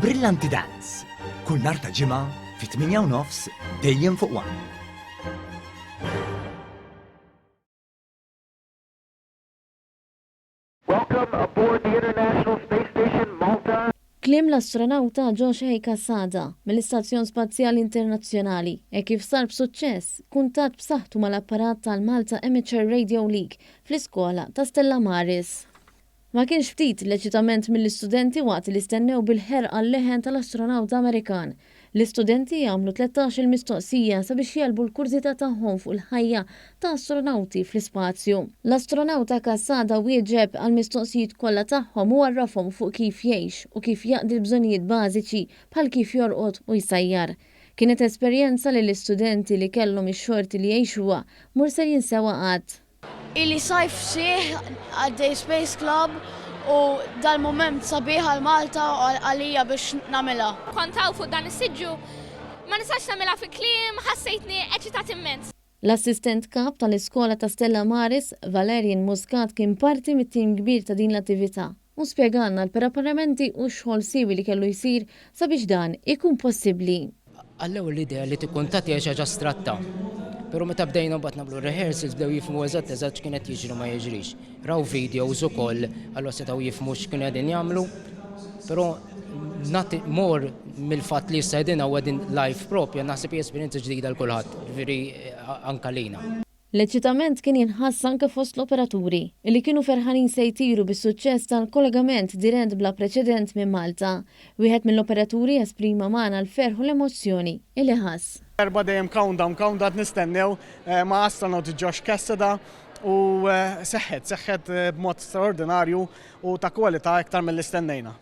Brillanti Dance. Kull nhar ta' ġimgħa fi 8:30 dejjem fuq One. Welcome aboard the International Space Station Malta. Kliem l-astronauta Joshua Cassada mill-Istazzjon Spazjali Internazzjonali kif sar b'suċċess kuntat b'saħħtu mal-apparat tal-Malta Amateur Radio League fl-iskola ta' Stella Maris. Ma kienx ftit l-eċitament mill-istudenti waqt li stennew bil-ħerqa l-leħen tal-astronauta Amerikan. L-istudenti għamlu 13 mistoqsija sabiex jelbu l-kurzita tagħhom fuq il-ħajja ta' astronauti fl-ispazju. L-astronauta Cassada wieġeb għal-mistoqsijiet kollha tagħhom u għarrafhom fuq kif jgħix u kif jaqdi l-bżonijiet bażiċi bħal kif jorqod u jsajjar. Kienet esperjenza li l-istudenti li kellhom ix-xorti li jgħixuha mur se jinsewa qatt. Ili sajf sieħ għaddej Space Club u dal-moment sabiħ għal-Malta u għalija biex namela. Kontaw fuq dan is-siġġu, ma nistax namela fi kliem, ħassejtni eċitat immens. L-assistent kap tal-iskola ta' Stella Maris, Valerian Muscat, kien parti mit-tim kbir ta' din l-attività u spjegalna l-preparamenti u x-xogħol siwi li kellu jsir sabiex dan ikun possibbli. Għallew l-idea li tikkuntatti għax ħaġa stratta. Pero meta bdejna mbagħad nagħmlu rehearsals bdew jifhmu eżatt x'kienet jiġri ma jiġrix. Raw videos ukoll allura setgħu jifhmu x'kienu qegħdin jagħmlu. Però nagħti mor mill-fatt li issa qegħdin din live propja naħseb hija esperjenza ġdida l kulħadd, ġifieri anke lina. L-eċitament kien jinħass anke fost l-operaturi li kienu ferħanin se jtiru bis-suċċess tal-kollegament dirett bla preċedent minn Malta. Wieħed mill-operaturi esprima magħna l-ferħ u l-emozzjoni li ħass. Erba dejjem countdown nistennew ma' astronaut Josh Cassada u seħħet b'mod straordinarju u ta' kwalità iktar mill-istennejna.